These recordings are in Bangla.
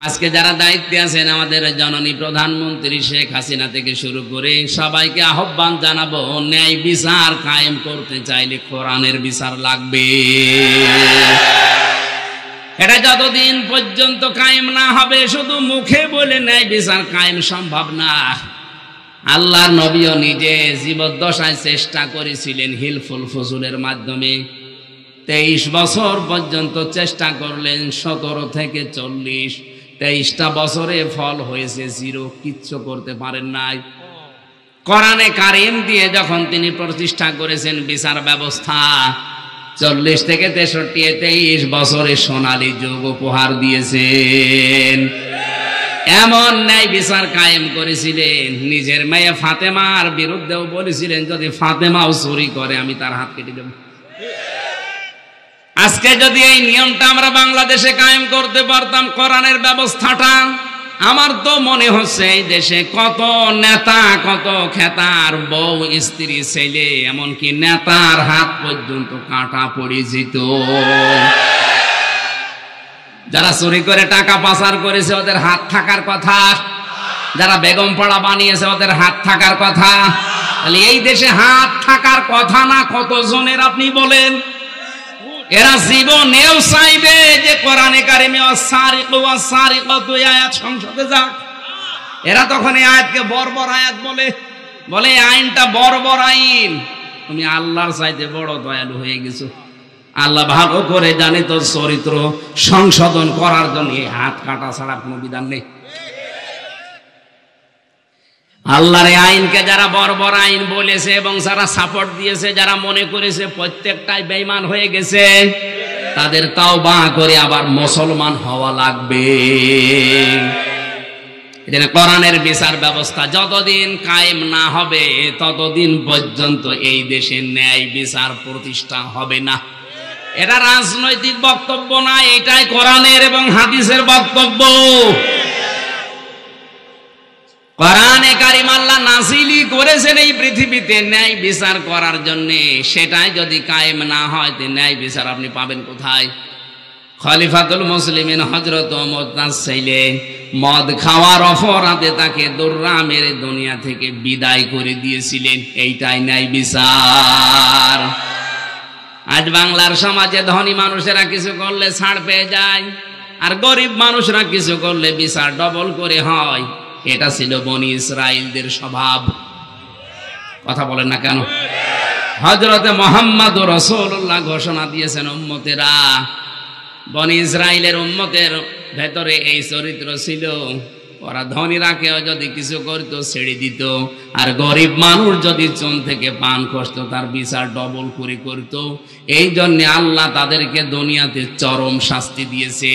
আজকে যারা দায়িত্বে আছেন আমাদের জননী প্রধানমন্ত্রী শেখ হাসিনা থেকে শুরু করে সবাইকে আহ্বান জানাবো, ন্যায় বিচার কায়েম করতে চাইলে কোরআনের বিচার লাগবে। এটা যতদিন পর্যন্ত কায়েম না হবে শুধু মুখে বলে ন্যায় বিচার কায়েম সম্ভব না। আল্লাহর নবীও নিজে জীবদ্দশায় চেষ্টা করেছিলেন হিলফুল ফুজুলের মাধ্যমে। 23 বছর পর্যন্ত চেষ্টা করলেন, 17 থেকে 40, 23টা বছরে ফল হয়েছে 0, কিচ্ছু করতে পারেন নাই। কোরআনে কারিম দিয়ে যখন তিনি প্রতিষ্ঠা করেছেন বিচার ব্যবস্থা, 40 থেকে 63, 23 বছরে সোনালী যুগ উপহার দিয়েছেন। এমন ন্যায় বিচার কায়েম করেছিলেন, নিজের মেয়ে ফাতেমার বিরুদ্ধেও বলেছিলেন যদি ফাতেমাও চুরি করে আমি তার হাত কেটে দেব। আজকে যদি এই নিয়মটা আমরা বাংলাদেশে কায়েম করতে পারতাম, কোরআনের ব্যবস্থাটা, আমার তো মনে হচ্ছে এই দেশে কত নেতা, কত খেতার বউ, স্ত্রী, ছেলে, এমনকি নেতার হাত পর্যন্ত কাটা পড়ে যেত। যারা চুরি করে টাকা পাচার করেছে ওদের হাত থাকার কথা, যারা বেগম পাড়া বানিয়েছে ওদের হাত থাকার কথা। তাহলে এই দেশে হাত থাকার কথা না কতজনের আপনি বলেন? এরা জীবনেও চাইবে যে কোরআনে কারিমে ওয়াস-সারিকু ওয়াস-সারিকাতু আয়াত সংসদে যাক। এরা তখন এই আয়াতকে বর্বর আয়াত বলে আইনটা বর্বর আইন। তুমি আল্লাহর চাইতে বড় দয়ালু হয়ে গেছো। আল্লাহ ভালো করে জানে তোর চরিত্র সংশোধন করার জন্য হাত কাটা ছাড়া কোনো বিধান নেই। আল্লাহর এই আইনকে যারা বর্বর আইন বলেছে এবং যারা সাপোর্ট দিয়েছে, যারা মনে করেছে প্রত্যেকটাই বেঈমান হয়ে গেছে, তাদের তাওবা করে আবার মুসলমান হওয়া লাগবে। এজন্য কোরআনের বিচার ব্যবস্থা যতদিন কায়েম না হবে ততদিন পর্যন্ত এই দেশে ন্যায় বিচার প্রতিষ্ঠা হবে না। এটা রাজনৈতিক বক্তব্য না, এটাই কোরআনের এবং হাদিসের বক্তব্য। কোরআনে কারিম আল্লাহ নাযিলই করেছেন এই পৃথিবীতে ন্যায় বিচার করার জন্য। সেটাই যদি কায়েম না হয় তো ন্যায় বিচার আপনি পাবেন কোথায়? খলিফাতুল মুসলিমিন হযরত ওমর তার ছেলে মদ খাওয়ার অপরাধে তাকে দৌড়া মেরে দুনিয়া থেকে বিদায় করে দিয়েছিলেন। এইটাই ন্যায় বিচার। আজ বাংলার সমাজে ধনী মানুষেরা কিছু করলে ছাড় পেয়ে যায়, আর গরিব মানুষরা কিছু করলে বিচার ডবল করে হয়। এটা ছিল বনি ইসরাইলদের স্বভাব। কথা বলেন না কেন? হযরতে মুহাম্মদ রাসূলুল্লাহ ঘোষণা দিয়েছেন, উম্মতেরা, বনি ইসরাইলের উম্মতের ভেতরে এই চরিত্র ছিল। ওরা ধনীরা কেউ যদি কিছু করতো ছেড়ে দিত, আর গরিব মানুষ যদি চুন থেকে পান খসত তার বিচার ডবল করে করত। এই জন্য আল্লাহ তাদেরকে দুনিয়াতে চরম শাস্তি দিয়েছে।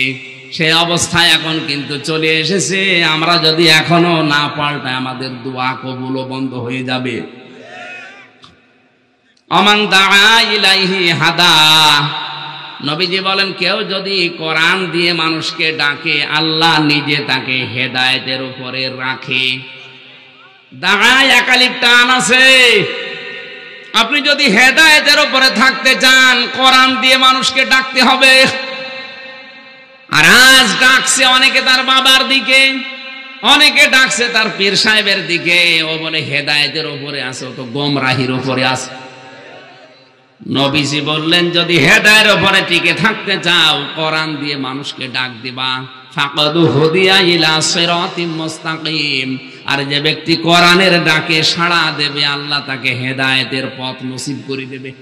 সেই অবস্থায় এখন কিন্তু চলে এসেছে। আমরা যদি এখনো না পাল্টাই আমাদের দোয়া কবুলও বন্ধ হয়ে যাবে। আমান দাআ ইলাইহি হাদা, নবীজি বলেন কেউ যদি কোরআন দিয়ে মানুষকে ডাকে আল্লাহ নিজে তাকে হেদায়েতের উপরে রাখে। দাঁড়ায় একালিপ টান আছে। আপনি যদি হেদায়েতের উপরে থাকতে চান কোরআন দিয়ে মানুষকে ডাকতে হবে। আর আজ ডাকছে অনেকে তার বাবার দিকে, অনেকে ডাকছে তার পীর সাহেবের দিকে। ও বলে হেদায়েতের উপরে আছে, ও তো গোমরাহির উপরে আছে। নবীজি বললেন যদি হেদায়েতের উপরে টিকে থাকতে চাও কোরআন দিয়ে মানুষকে ডাক দিবা। ফাকাদু হুদিয়া ইলা সিরাতিম মুস্তাকিম। আর যে ব্যক্তি কোরআনের ডাকে সাড়া দেবে আল্লাহ তাকে হেদায়েতের পথ নসিব করে দেবে।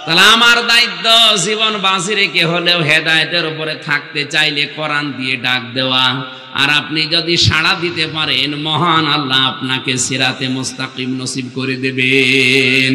তাহলে আমার দায়িত্ব জীবন বাঁচি রেখে হলেও হেদায়েতের উপরে থাকতে চাইলে কোরআন দিয়ে ডাক দেওয়া। আর আপনি যদি সাড়া দিতে পারেন মহান আল্লাহ আপনাকে সিরাতে মুস্তাকিম নসিব করে দেবেন।